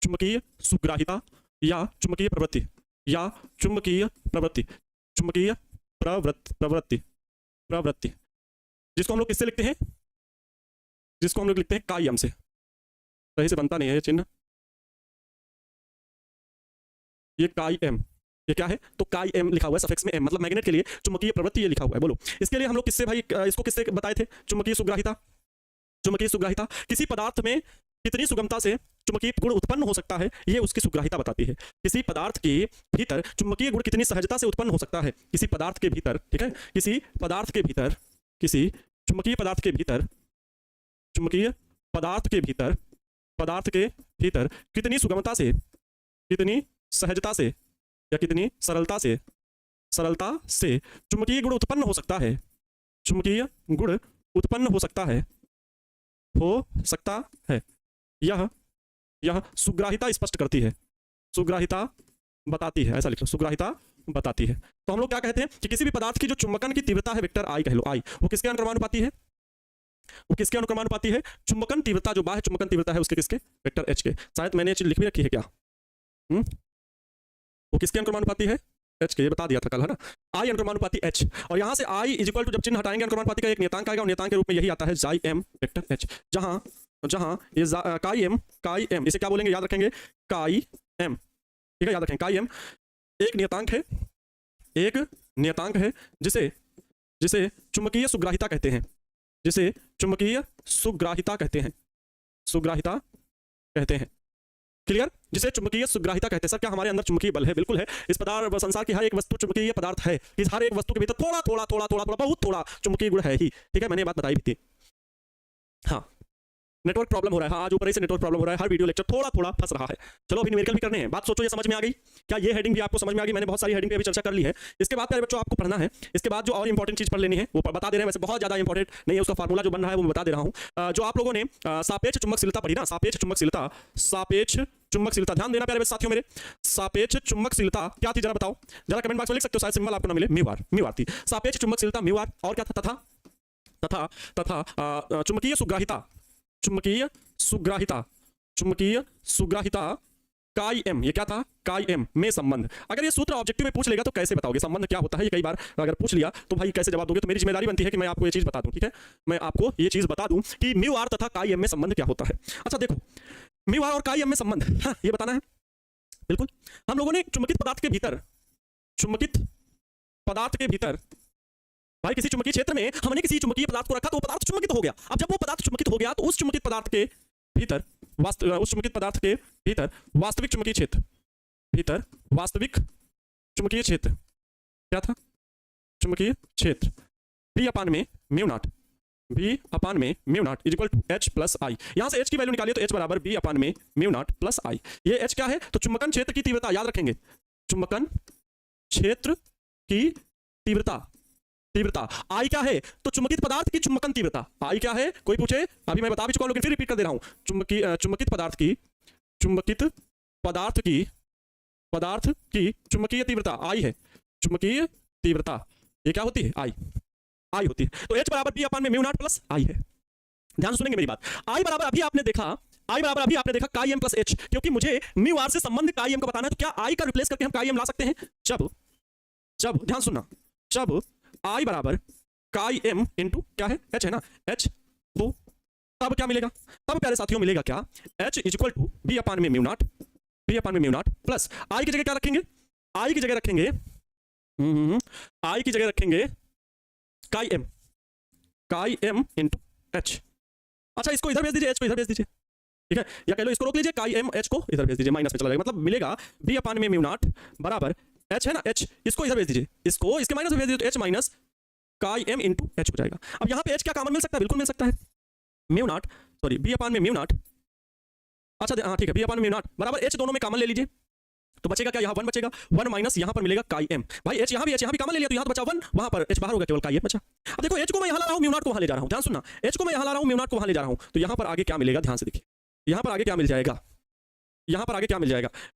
चुंबकीय सुग्राहिता या चुंबकीय प्रवृत्ति, या चुंबकीय प्रवृत्ति, चुंबकीय प्रवृत्ति, प्रवृत्ति, जिसको हम लोग किससे लिखते हैं? जिसको हम लोग लिखते हैं काई एम से। सही से बनता नहीं है ये चिन्ह, ये काई एम, ये क्या है? तो काई एम लिखा हुआ है सफिक्स में एम, मतलब मैग्नेट के लिए चुंबकीय प्रवृत्ति ये लिखा हुआ है। बोलो इसके लिए हम लोग किससे भाई इसको किससे बताए थे? चुंबकीय सुग्राहिता। चुंबकीय सुग्राहिता, किसी पदार्थ में कितनी सुगमता से चुंबकीय गुण उत्पन्न हो सकता है, ये उसकी सुग्राहिता बताती है। किसी पदार्थ के भीतर चुंबकीय गुण कितनी सहजता से उत्पन्न हो सकता है, किसी पदार्थ के भीतर, ठीक है, किसी पदार्थ के भीतर, किसी चुंबकीय पदार्थ के भीतर, चुंबकीय पदार्थ के भीतर, पदार्थ के भीतर कितनी सुगमता से, कितनी सहजता से या कितनी सरलता से, सरलता से चुंबकीय गुण उत्पन्न हो सकता है, चुंबकीय गुण उत्पन्न हो सकता है, हो सकता है, यह सुग्राहिता स्पष्ट करती है, सुग्राहिता बताती है, ऐसा लिख लो, सुग्राहिता बताती है। तो हम लोग क्या कहते हैं कि किसी भी पदार्थ की जो चुंबकन की तीव्रता है, वेक्टर आई कह लो, आई, वो किसके अनुक्रमानुपाती है? वो किसके अनुक्रमानुपाती है? चुंबकन तीव्रता जो बाह्य चुंबकन तीव्रता है उसके किसके? वेक्टर एच के। शायद मैंने ये चीज लिख भी रखी है क्या? वो किसके अनुक्रमानुपाती है? एच के, ये बता दिया था कल, है ना। आई अनुक्रमानुपाती एच, और यहाँ से आई इज इक्वल टू, जब चिन्ह हटाएंगे अनुक्रमानुपाती का एक नियतांक आएगा और नियतांक के रूप में यही आता है जाई एम वेक्टर एच। जहाँ ये काई एम, इसे क्या बोलेंगे याद रखेंगे? काई एम, ठीक है, याद रखें काई एम एक नियतांक है, एक नियतांक है जिसे चुंबकीय सुग्राहिता कहते हैं, जिसे चुंबकीय सुग्राहिता कहते हैं, सुग्राहिता कहते हैं, क्लियर, जिसे चुंबकीय सुग्राहिता कहते हैं। सर क्या हमारे अंदर चुंबकीय बल है? बिल्कुल है। इस पदार्थ संसार की हर एक वस्तु चुंबकीय पदार्थ है, इस हर एक वस्तु के भीतर थोड़ा थोड़ा थोड़ा थोड़ा थोड़ा बहुत थोड़ा चुंबकीय गुण है ही, ठीक है, मैंने ये बात बताई भी थी। हाँ, नेटवर्क प्रॉब्लम हो रहा है, हाँ आज ऊपर से नेटवर्क प्रॉब्लम हो रहा है, हर वीडियो लेक्चर थोड़ा थोड़ा फंस रहा है। चलो अभी न्यूमेरिकल भी करने हैं, बात सोचो ये समझ में आ गई क्या? ये हेडिंग भी आपको समझ में आ गई? मैंने बहुत सारी हेडिंग पे अभी चर्चा कर ली है। इसके बाद प्यारे बच्चों आपको पढ़ना है, इसके बाद जो और इंपॉर्टेंट चीज पढ़ लेनी है वो बता दे रहे हैं, वैसे बहुत ज्यादा इंपॉर्टेंट नहीं है, उसका फार्मूला जो बन रहा है वो मैं बता दे रहा हूँ। जो आप लोगों ने सापेक्ष चुंबकशीलता पढ़ी ना, सापेक्ष चुंबकशीलता, सापेक्ष चुंबकशीलता, ध्यान देना प्यारे साथियों मेरे, सापेक्ष चुंबकशीलता क्या थी जरा बताओ, जरा कमेंट बॉक्स में लिख सकते हो, शायद सिंबल आपको ना मिले, म्यू आर थी सापेक्ष चुंबकशीलता, म्यू आर, और क्या था? तथा चुंबकीय सुग्राहिता, चुंबकीय सुग्राहिता, चुंबकीय सुग्राहिता काई एम, ये क्या था? काई एम में संबंध। अगर ये सूत्र ऑब्जेक्टिव में पूछ लेगा तो कैसे बताओगे संबंध क्या होता है? ये कई बार अगर पूछ लिया तो भाई कैसे जवाब दोगे? तो मेरी जिम्मेदारी बनती है कि मैं आपको ये चीज बता दूं, ठीक है, मैं आपको ये चीज बता दूं कि म्यू आर तथा काई एम में संबंध क्या होता है। अच्छा देखो, म्यू आर और काई एम में संबंध, हाँ ये बताना है बिल्कुल। हम लोगों ने चुंबकित पदार्थ के भीतर, चुंबकित पदार्थ के भीतर भाई किसी चुंबकीय क्षेत्र में हमने किसी चुंबकीय पदार्थ को रखा तो वो पदार्थ चुंबकित हो गया। अब जब वो पदार्थ चुंबकित हो गया तो उस चुंबकित पदार्थ के भीतर उस चुंबकित पदार्थ के भीतर वास्तविक चुंबकीय क्षेत्र, भीतर वास्तविक चुंबकीय क्षेत्र क्या था? चुंबकीय क्षेत्र V अपान में म्यू नॉट, V अपान में mu naught is equal to H plus I. यहां से H की वैल्यू निकालिए तो H बराबर V अपान में म्यू नॉट प्लस आई। ये H क्या है? तो चुंबकन क्षेत्र की तीव्रता, याद रखेंगे, चुंबकन क्षेत्र की तीव्रता, तीव्रता आई क्या है? तो चुंबकित पदार्थ की चुंबकन तीव्रता आई क्या है? कोई पूछे? अभी मैं बता भी चुका हूं लेकिन फिर रिपीट कर दे रहा हूं। चुंबकित पदार्थ की चुंबकीय तीव्रता आई है, चुंबकीय तीव्रता ये क्या होती है? आई। आई होती है। तो H बराबर B अपान में म्यू नॉट प्लस आई है। ध्यान से सुनेंगे मेरी बात। I बराबर अभी आपने देखा काई एम प्लस एच, क्योंकि मुझे म्यू आर से संबंध काई एम का बताना है, तो क्या आई का रिप्लेस करके हम काई एम ला सकते हैं? जब ध्यान सुनना, जब आई बराबर काई एम इंटू क्या है, एच है ना, एच, तो तब क्या मिलेगा? तब प्यारे साथियों मिलेगा क्या, H is equal to B upon में म्यू नॉट प्लस आई की जगह क्या रखेंगे? आई की जगह रखेंगे काई एम इंटू एच। अच्छा, इसको इधर भेज दीजिए, एच को इधर भेज दीजिए, ठीक है, या कह लो इसको रोक लीजिए, काई एम एच को इधर भेज दीजिए, माइनस में चला जाएगा, मतलब मिलेगा बी अपान में म्यू नॉट बराबर एच है ना, एच, इसको इधर भेज दीजिए, इसको इसके माइनस में भेज दीजिए, तो H minus chi M into H हो जाएगा। अब यहाँ पे एच क्या कॉमन मिल सकता है? बिल्कुल मिल सकता है, mu naught, sorry B upon में म्यू नॉट, अच्छा हाँ ठीक है, बी अपान में म्यू नॉट बराबर एच, दोनों में कॉमन ले लीजिए, तो बचेगा क्या, यहाँ 1 बचेगा, 1 माइनस यहाँ पर मिलेगा काई एम, भाई एच यहाँ भी कॉमन ले लिया, तो यहाँ तो बचा 1, वहाँ पर एच बाहर होगा, केवल काई एम बचा। अब देखो एच को मैं यहाँ ला रहा हूँ, म्यू नॉट को वहाँ ले जा रहा हूँ, ध्यान सुनना, एच को मैं यहाँ ला रहा हूँ, म्यू नॉट को वहाँ ले जा रहा हूँ, तो यहाँ पर आगे क्या मिलेगा, ध्यान से देखिए, यहाँ पर आगे क्या मिल जाएगा,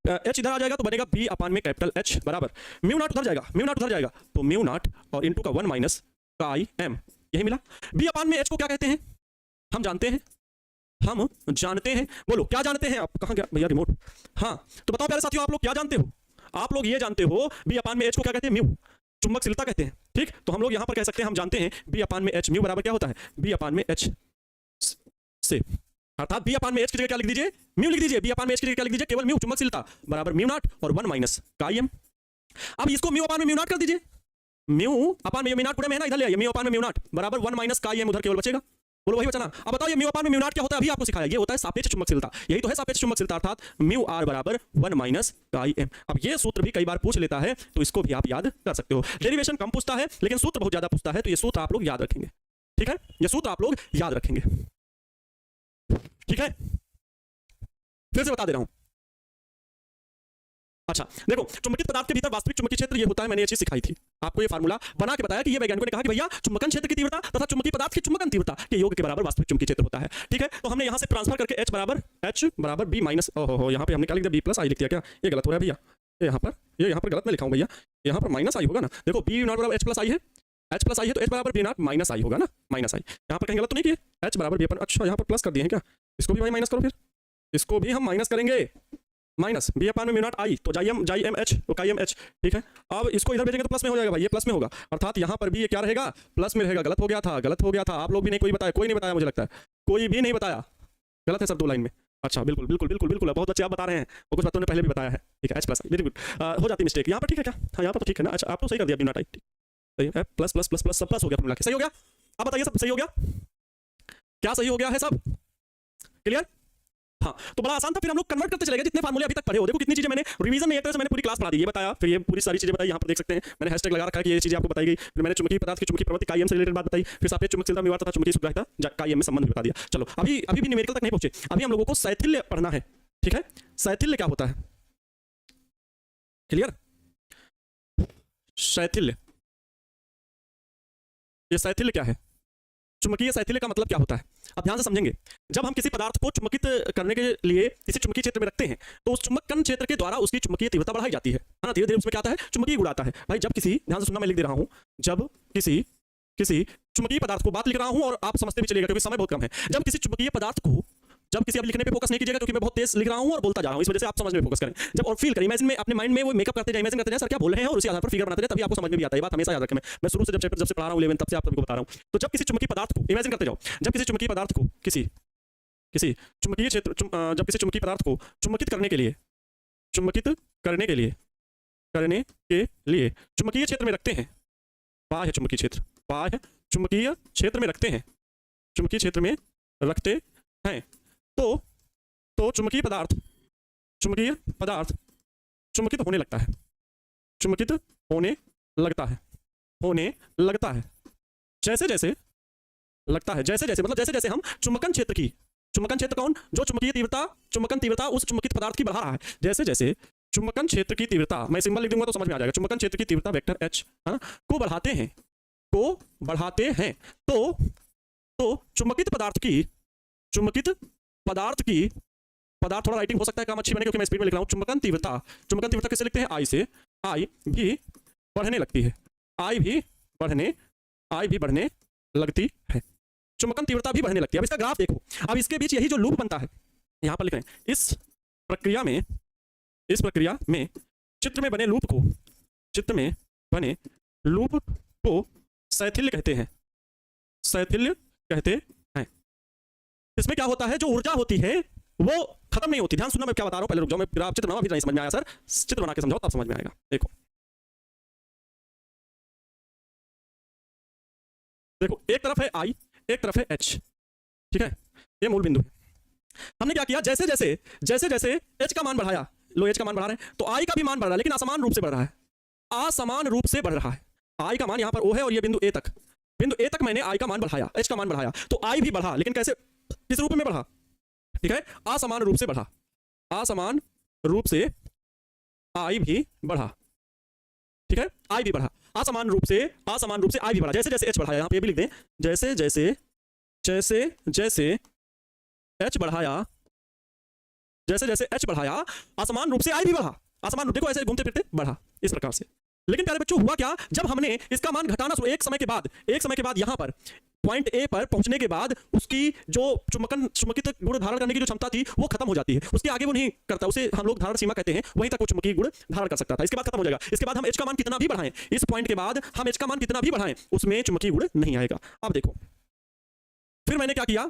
एच इधर आ जाएगा, तो बनेगा बी अपान में कैपिटल एच बराबर म्यू नॉट उधर जाएगा, तो म्यू नॉट और इंटू का 1 माइनस काई एम, यही मिला। बी अपान में एच को क्या कहते हैं? हम जानते हैं, बोलो क्या जानते हैं आप? कहाँ गया भैया रिमोट? हाँ, तो बताओ प्यारे साथियों, आप लोग क्या जानते हो? आप लोग ये जानते हो बी अपान में एच को क्या कहते हैं? म्यू, चुंबकशीलता कहते हैं, ठीक। तो हम लोग यहां पर कह सकते हैं, हम जानते हैं बी अपान में एच, म्यू बराबर क्या होता है, बी अपान में एच से, अर्थात बी अपान में एच की जगह क्या लिख दीजिए, म्यू लिख दीजिए, बी अपान में एच की जगह क्या लिख दीजिए, केवल म्यू, चुंबकशीलता बराबर म्यू नॉट और 1 माइनस काई एम। अब इसको म्यू अपान में म्यू नॉट कर दीजिए, म्यू अपान में म्यू नॉट पूरे में है ना, इधर ले आइए, म्यू अपान में म्यू नॉट बराबर 1 माइनस काई एम, उधर केवल बचेगा, बोलो वही बचा ना। अब बताओ ये म्यू अपान में म्यू नॉट क्या होता है? अभी आपको सिखाया, ये होता है सापेक्ष चुंबकशीलता, यही तो है सापेक्ष चुंबकशीलता, अर्थात म्यू आर बराबर 1 माइनस काई एम। अब ये सूत्र भी कई बार पूछ लेता है, तो इसको भी आप याद कर सकते हो। डेरिवेशन कम पूछता है, लेकिन सूत्र बहुत ज्यादा पूछता है, तो ये सूत्र आप लोग याद रखेंगे, ठीक है, ये सूत्र आप लोग याद रखेंगे, ठीक है। फिर से बता दे रहा हूं, अच्छा देखो, चुंबकित पदार्थ के भीतर वास्तविक चुंबकीय क्षेत्र ये होता है, मैंने ये चीज सिखाई थी आपको, ये फार्मूला बना के बताया कि ये वैज्ञानिकों ने कहा कि भैया चुंबकन क्षेत्र की तीव्रता तथा चुंबकीय पदार्थ की चुंबकन तीव्रता के योग के बराबर वास्तविक चुंबकीय क्षेत्र होता है, ठीक है। तो हमने यहां से ट्रांसफर करके H बराबर B माइनस, ओहो यहाँ पे हमने क्या लिख दिया, B प्लस आई लिख दिया, क्या ये गलत हो रहा है भैया? यहाँ पर गलत मैं लिखा हूँ भैया, यहाँ पर माइनस आई होगा ना, देखो B नॉट बराबर H प्लस आई है, H प्लस आई है, तो H बराबर B नॉट माइनस आई होगा ना, माइनस आई, यहाँ पर कहीं गलत तो नहीं किए, H बराबर B अपन, अच्छा यहाँ पर प्लस कर दिए हैं क्या, इसको भी भाई माइनस करो, फिर इसको भी हम माइनस करेंगे, माइनस बी अपान में म्यू नॉट आई, तो जाई एम एच, तो काई एम एच, ठीक है। अब इसको इधर भेजेंगे तो प्लस में हो जाएगा भाई, ये प्लस में होगा, अर्थात यहाँ पर भी ये क्या रहेगा, प्लस में रहेगा। गलत हो गया था, आप लोग भी नहीं, कोई नहीं बताया, मुझे लगता है कोई भी नहीं बताया, गलत है सर 2 लाइन में, अच्छा बिल्कुल, बहुत अच्छे आप बता रहे हैं, और कुछ बातों ने पहले भी बताया है, ठीक है, एच प्लस, वेरी गुड, हो जाती मिस्टेक यहाँ पर, ठीक है क्या, हाँ यहाँ पर तो ठीक है ना, अच्छा आप तो सही कर दिया, म्यू नॉट आई, सही है, प्लस प्लस प्लस प्लस सब प्लस हो गया, सही हो गया। अब बताइए सब सही हो गया, क्या सही हो गया है, सब क्लियर? हाँ, तो बड़ा आसान था, फिर हम लोग कन्वर्ट करते चले गए, जितने फार्मूले अभी तक पढ़े हो, देखो कितनी चीजें मैंने रिवीजन में एक तरह से मैंने पूरी क्लास पढ़ा दी, ये बताया, फिर ये पूरी सारी चीजें बताई, यहाँ पर देख सकते हैं मैंने हैशटैग लगा रखा है कि ये चीजें आपको बताई गई, फिर मैंने चुंबकीय पदार्थ की चुंबकीय प्रवृत्ति काई एम से रिलेटेड बात बताई, फिर सापेक्ष चुंबकशीलता म्यू आर तथा चुंबकीय सुग्राह्यता काई एम में संबंध बता दिया। चलो अभी भी न्यूमेरिकल तक नहीं पहुंचे, अभी हम लोगों को शैथिल्य पढ़ना है, ठीक है। शैथिल्य क्या होता है, क्लियर? शैथिल्य, ये शैथिल्य क्या है, चुंबकीय शैथिल्य का मतलब क्या होता है? अब ध्यान से समझेंगे, जब हम किसी पदार्थ को चुंबकित करने के लिए किसी चुंबकीय क्षेत्र में रखते हैं, तो उस चुंबकन क्षेत्र के द्वारा उसकी चुंबकीय तीव्रता बढ़ाई जाती है ना, धीरे धीरे उसमें क्या आता है, चुंबकीय गुण आता है। भाई जब किसी, ध्यान से सुनना, मैं लिख दे रहा हूं, जब किसी चुंबकीय पदार्थ को, बात लिख रहा हूं और आप समझते भी चलेगा क्योंकि समय बहुत कम है, जब किसी चुंबकीय पदार्थ को, जब किसी, अब लिखने पे फोकस नहीं कीजिएगा क्योंकि मैं बहुत तेज लिख रहा हूं और बोलता जा रहा हूं, इस वजह से आप समझने में फोकस करें, जब और फील करें, इमेजिन में अपने माइंड में वो मेकअप करते जाए, इमेजिन करते जाए सर क्या बोल रहे हैं, और उसी आधार पर फिगर बनाते जाए, तभी आपको समझ में भी आता है। ये बात हमेशा याद रखें, मैं शुरू से जब से पढ़ा रहा हूं 11 तब से आप सबको बता रहा हूं। तो जब किसी चुंबकीय पदार्थ को, इमेजिन करते जाओ, जब किसी चुंबकीय पदार्थ को किसी चुंबकीय क्षेत्र, जब किसी चुंबकीय पदार्थ को चुंबकित करने के लिए चुंबकीय क्षेत्र में रखते हैं, बाह्य चुंबकीय क्षेत्र में रखते हैं, तो चुंबकीय पदार्थ चुंबकित होने लगता है, जैसे जैसे हम चुंबकन क्षेत्र कौन, जो चुंबकन तीव्रता उस चुंबकित पदार्थ की बढ़ा रहा है, जैसे जैसे चुंबकन क्षेत्र की तीव्रता, मैं सिंबल लिख दूंगा तो समझ में आ जाएगा, चुंबकन क्षेत्र की तीव्रता वेक्टर H को बढ़ाते हैं, तो चुंबकित पदार्थ थोड़ा राइटिंग हो सकता है काम अच्छी बने क्योंकि मैं स्पीड में लिख रहा हूं, चुंबकन तीव्रता कैसे लिखते हैं, I से, I भी बढ़ने लगती है, आई भी बढ़ने लगती है, चुंबकन तीव्रता भी बढ़ने लगती है। अब इसका ग्राफ देखो, अब इसके बीच यही जो लूप बनता है, यहां पर लिख रहे हैं, इस प्रक्रिया में चित्र में बने लूप को शैथिल्य कहते हैं, शैथिल्य कहते हैं। इसमें क्या होता है, जो ऊर्जा होती है वो खत्म नहीं होती। ध्यान सुनना, मैं क्या बता रहा हूं, पहले रुक जाओ, मैं ग्राफ चित्र बनाऊं, अभी नहीं समझ में आया सर, चित्र बना के समझाओ तब समझ में आएगा। देखो देखो, एक तरफ है आई, एक तरफ है एच, ठीक है, ये मूल बिंदु है। हमने क्या किया, जैसे जैसे एच का मान बढ़ाया, लो एच का मान बढ़ा रहे हैं, तो आई का भी मान बढ़ रहा है, लेकिन असमान रूप से बढ़ रहा है, असमान रूप से बढ़ रहा है। आई का मान यहां पर ओ है और ये बिंदु ए तक मैंने आई का मान बढ़ाया, एच का मान बढ़ाया, तो आई भी बढ़ा, लेकिन कैसे, किस रूप में बढ़ा, ठीक है, असमान रूप से बढ़ा, असमान रूप से आई भी बढ़ा, ठीक है, आई भी बढ़ा, असमान रूप से आई भी बढ़ा। जैसे जैसे एच बढ़ाया, यहां पे ये भी लिख दें, जैसे जैसे एच बढ़ाया, जैसे जैसे एच बढ़ाया, असमान रूप से आई भी बढ़ा, असमान रूप, देखो ऐसे घूमते फिरते बढ़ा, इस प्रकार से। लेकिन प्यारे बच्चों हुआ क्या, जब हमने इसका मान घटाना शुरू, एक समय के बाद यहां पर पॉइंट ए पर पहुंचने के बाद उसकी जो चुंबकित गुण धारण करने की जो क्षमता थी वो खत्म हो जाती है, उसके आगे वो नहीं करता, उसे हम लोग धारण सीमा कहते हैं, वहीं तक वो चुंबकीय गुण धारण कर सकता था, इसके बाद खत्म हो जाएगा। इसके बाद हम एच का मान कितना भी बढ़ाएं, इस पॉइंट के बाद हम एच का मान कितना भी बढ़ाएं, उसमें चुंबकीय गुण नहीं आएगा। अब देखो, फिर मैंने क्या किया,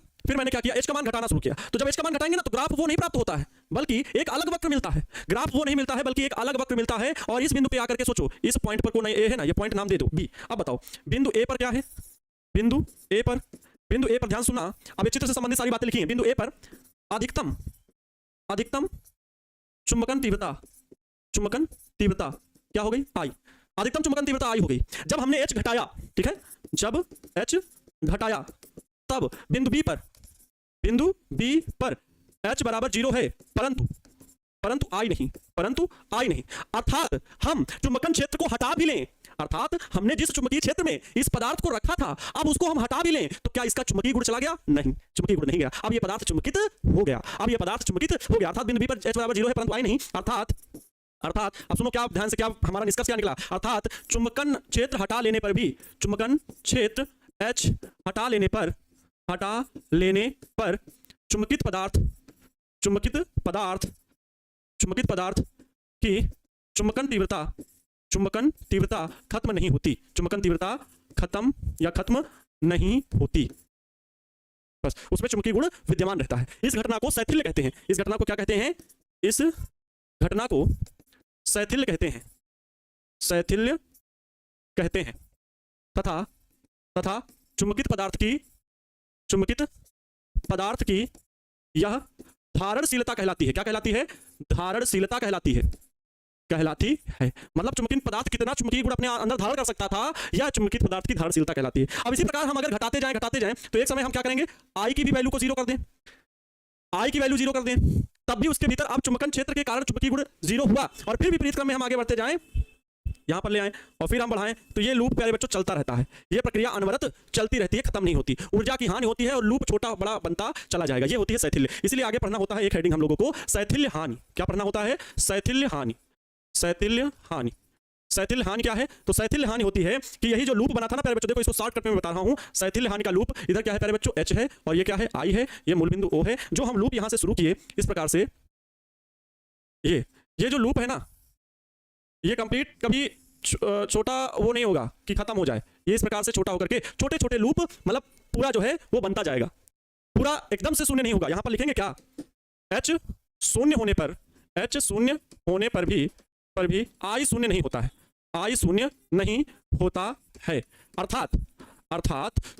एच का मान घटाना शुरू किया, तो जब एच का मान घटाएंगे ना, तो ग्राफ वो नहीं प्राप्त होता है, बल्कि एक अलग वक्र मिलता है, ग्राफ वो नहीं मिलता है, बल्कि एक अलग वक्र मिलता है। और इस बिंदु पे आकर के सोचो, इस पॉइंट पर कोई ए है ना, ये पॉइंट नाम दे दो बी। अब बताओ बिंदु ए पर क्या है, बिंदु ए पर ध्यान सुनना, अब चित्र से संबंधित सारी बातें लिखी हैं। बिंदु ए पर अधिकतम चुंबकन तीव्रता क्या हो गई, आई, अधिकतम चुंबकन तीव्रता आई हो गई। जब हमने एच घटाया, ठीक है, जब एच घटाया, तब बिंदु बी पर H बराबर 0 है, परंतु आई नहीं, अर्थात हम चुंबकन क्षेत्र को हटा भी लें, अर्थात हमने जिस चुंबकीय क्षेत्र में इस पदार्थ को रखा था, अब उसको हम हटा भी लें, तो क्या इसका चुंबकीय गुण चला गया, नहीं, चुंबकीय गुण नहीं गया, अब ये पदार्थ चुंबकित हो गया, अर्थात बिंदु बी पर H बराबर 0 है, परंतु आई नहीं, अर्थात अब सुनो, क्या ध्यान से, क्या हमारा निष्कर्ष क्या निकला, अर्थात चुंबकन क्षेत्र हटा लेने पर भी, चुंबकन क्षेत्र H हटा लेने पर चुंबकित पदार्थ की चुंबकन तीव्रता खत्म नहीं होती, खत्म नहीं होती, बस उसमें चुंबकीय गुण विद्यमान रहता है। इस घटना को शैथिल्य कहते हैं, इस घटना को क्या कहते हैं, इस घटना को शैथिल्य कहते हैं, तथा चुंबकित पदार्थ की यह धारणशीलता कहलाती है। क्या कहलाती है, धारणशीलता कहलाती है, मतलब चुंबकीय पदार्थ कितना चुंबकीय गुण अपने अंदर धारण कर सकता था, यह चुंबकीय पदार्थ की धारणशीलता कहलाती है। अब इसी प्रकार हम अगर घटाते जाएं तो एक समय हम क्या करेंगे, आई की भी वैल्यू को 0 कर दें, तब भी उसके भीतर अब चुंबकन क्षेत्र के कारण चुंबकीय गुण 0 हुआ, और फिर विपरीत क्रम में हम आगे बढ़ते जाएं, यहां पर ले आए और फिर हम बढ़ाएं, तो ये लूप प्यारे बच्चों चलता रहता है, ये प्रक्रिया अनवरत चलती रहती है, खत्म नहीं होती, ऊर्जा की हानि होती है और लूप छोटा बड़ा बनता चला जाएगा, ये होती है शैथिल्य। इसलिए आगे पढ़ना होता है एक हेडिंग हम लोगों को, शैथिल्य हानि। क्या पढ़ना होता है, शैथिल्य हानि क्या है, तो शैथिल्य हानि होती है कि यही जो लूप बना था ना प्यारे बच्चों, देखो इसको शॉर्टकट में बता रहा हूं, शैथिल्य हानि का लूप इधर क्या है प्यारे बच्चों, H है, और ये क्या है, I है, ये मूल बिंदु O है, जो हम लूप यहां से शुरू किए इस प्रकार से, ये जो लूप है ना, ये कंप्लीट कभी छोटा वो नहीं होगा कि खत्म हो जाए, ये इस प्रकार से छोटा होकर के छोटे छोटे लूप, मतलब पूरा जो है वो बनता जाएगा, पूरा एकदम से शून्य नहीं होगा। यहां पर लिखेंगे क्या, H शून्य होने पर भी I शून्य नहीं होता है, I शून्य नहीं होता है, अर्थात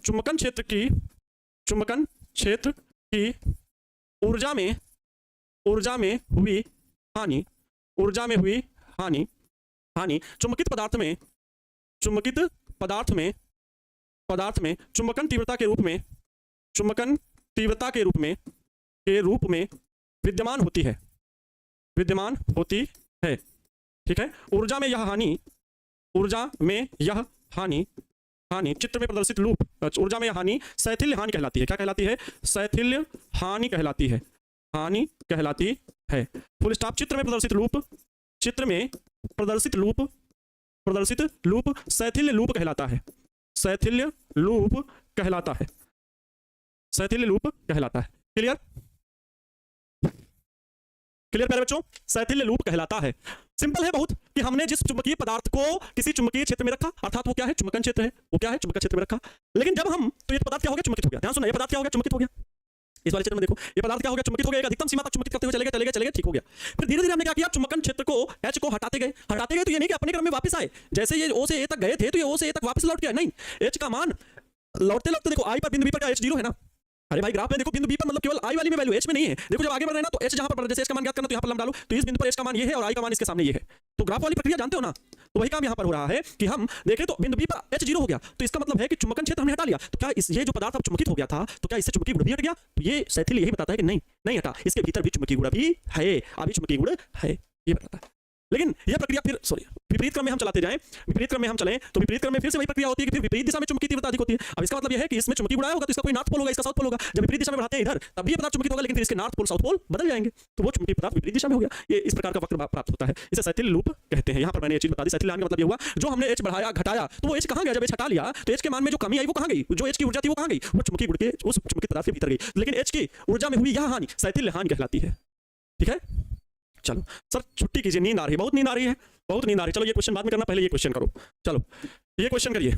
चुंबकन क्षेत्र की ऊर्जा में हुई हानि चुंबकित पदार्थ में चुंबकन तीव्रता के रूप में विद्यमान होती है, ठीक है। ऊर्जा में यह हानि चित्र में प्रदर्शित लूप, ऊर्जा में यह हानि शैथिल्य हानि कहलाती है। क्या कहलाती है, शैथिल्य हानि कहलाती है, फुल स्टॉप। चित्र में प्रदर्शित लूप शैथिल्य लूप कहलाता है, शैथिल्य लूप कहलाता है, शैथिल्य लूप कहलाता है। क्लियर? क्लियर प्यारे बच्चों? शैथिल्य लूप कहलाता है। सिंपल है बहुत कि हमने जिस चुंबकीय पदार्थ को किसी चुंबकीय क्षेत्र में रखा, अर्थात वो क्या है, चुंबकन क्षेत्र है, वो क्या है, चुंबकन क्षेत्र में रखा। लेकिन जब हम, तो ये पदार्थ क्या हो गया, चुंबकित हो गया। ध्यान सुनना, ये पदार्थ क्या हो गया, चुंबकित हो गया। इस वाले क्षेत्र में देखो, ये पदार्थ क्या हो गया, चुंबकित हो गया, अधिकतम सीमा तक चुंबकित करते हुए चलेगा, ठीक हो गया। फिर धीरे धीरे हमने क्या किया, चुंबकन क्षेत्र को H को हटाते गए तो ये नहीं कि अपने क्रम में वापस आए, जैसे ये O से A तक गए थे तो ये O से A तक वापस लौट गया, नहीं। H का मान लौटते लौटते देखो, I पर बिंदु B पर क्या H 0 है ना। अरे भाई ग्राफ में देखो, बिंदु B पर मतलब केवल I वाली में वैल्यू, H में नहीं है। देखो जब आगे बढ़ रहे हैं ना तो H जहां पर, जैसे H का मान ज्ञात करना तो यहां पर लंब डालो, तो इस बिंदु पर H का मान ये है और I का मान इसके सामने ये है। तो ग्राफ वाली प्रक्रिया जानते हो ना, तो वही काम यहां पर हो रहा है कि हम देखें तो बिंदु B पर H 0 हो गया, तो इसका मतलब है कि चुंबकन क्षेत्र हमने हटा लिया। तो क्या ये जो पदार्थ अब चुंबकित हो गया था, तो क्या इससे चुंबकीय गुण भी हट गया? तो ये शैथिल्य यही बताता है कि नहीं हटा, इसके भीतर भी चुंबकीय गुण भी है, अभी चुंबकीय गुण है, ये बताता है। लेकिन यह प्रक्रिया फिर विपरीत क्रम में हम चलाते जाएं, विपरीत क्रम में हम चलें तो विपरीत क्रम में फिर से वही प्रक्रिया होती है कि फिर विपरीत दिशा में चुंबकीय तीव्रता अधिक होती है। अब इसका मतलब यह है कि इसमें चुंबकीय गुण आया होगा तो इसका कोई नॉर्थ पोल होगा, इसका साउथ पोल होगा। जब विपरीत दिशा में बढ़ाते हैं इधर, तब भी ये पदार्थ चुंबकित होगा, लेकिन फिर इसके नॉर्थ पोल साउथ पोल बदल जाएंगे, तो वो चुंबकीय पदार्थ विपरीत दिशा में हो गया। ये इस प्रकार का वक्र प्राप्त होता है, इसे शैथिल्य लूप कहते हैं। यहाँ पर मैंने ये चीज बता दी। शैथिल्य का मतलब ये हुआ, जो हमने H बढ़ाया घटाया तो वो H कहाँ गया, जब H हटा लिया तो H के मान में जो कमी आई वो कहाँ गई, जो H की ऊर्जा थी वो कहाँ गई, वो चुंबकीय गुण के उस चुंबकीय पदार्थ के भीतर गई। लेकिन H की ऊर्जा में हुई यह हानि शैथिल्य हानि कहलाती है। ठीक है, चलो सर छुट्टी कीजिए, नींद आ रही है, बहुत नींद आ रही है, बहुत नींद आ रही है। चलो ये क्वेश्चन बाद में करना, पहले ये क्वेश्चन करो। चलो ये क्वेश्चन करिए,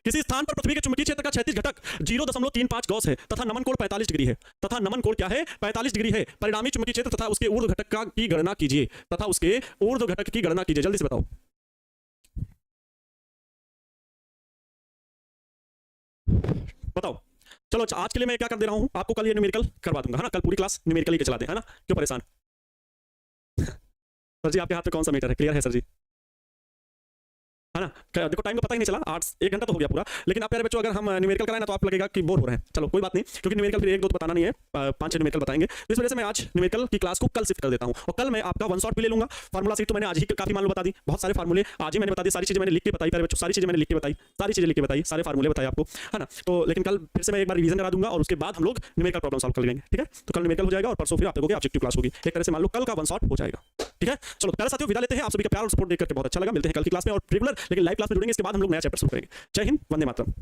किसी स्थान पर पृथ्वी के चुंबकीय क्षेत्र का क्षैतिज घटक 0.35 गॉस है तथा नमन कोण 45 डिग्री है, तथा नमन कोण क्या है, 45 डिग्री है। परिणामी चुंबकीय क्षेत्र तथा उसके ऊर्ध्व घटक की गणना कीजिए, तथा उसके ऊर्ध्व घटक की गणना कीजिए, जल्दी से बताओ। बताओ। चलो अच्छा, आज के लिए मैं क्या कर दे रहा हूं, आपको कल ये न्यूमेरिकल करवा दूंगा, है ना। कल पूरी क्लास न्यूमेरिकल ही चला दे, है ना, क्यों परेशान। सर जी आपके हाथ में कौन सा मीटर है, क्लियर है सर जी, है ना। देखो टाइम का पता ही नहीं चला, 1 घंटा तो हो गया पूरा। लेकिन आप प्यारे बच्चों, अगर हम न्यूमेरिकल कराएं ना तो आप लगेगा कि बोर हो रहे हैं। चलो कोई बात नहीं, क्योंकि न्यूमेरिकल फिर 1-2 तो बताना नहीं है, 5-6 न्यूमेरिकल बताएंगे। तो इस वजह से मैं आज न्यूमेरिकल की क्लास को कल शिफ्ट कर देता हूं, और कल मैं आपका 1 शॉट भी ले लूंगा। फार्मूला सीट तो मैंने आज ही काफी मान लो बता दी, बहुत सारे फार्मूले आज ही मैंने बता दी, सारी चीजें मैंने लिख के बताई प्यारे बच्चों, सारी चीजें मैंने लिख के बताई, सारी चीजें लिख के बताई, सारे फार्मूले बताए आपको, है ना। तो लेकिन कल फिर से मैं एक बार रिवीजन करा दूंगा और उसके बाद हम लोग न्यूमेरिकल प्रॉब्लम सॉल्व कर लेंगे। ठीक है, तो कल न्यूमेरिकल हो जाएगा और परसों फिर आप लोगों की ऑब्जेक्टिव क्लास होगी। एक तरह से मान लो कल का 1 शॉट हो जाएगा। ठीक है, चलो प्यारे साथियों विदा लेते हैं। आप सभी का प्यार और सपोर्ट देख करके बहुत अच्छा लगा। मिलते हैं कल की क्लास में और रेगुलर, लेकिन लाइव क्लास में जुड़ेंगे, इसके बाद हम लोग नया चैप्टर शुरू करेंगे। जय हिंद, वंदे मातरम।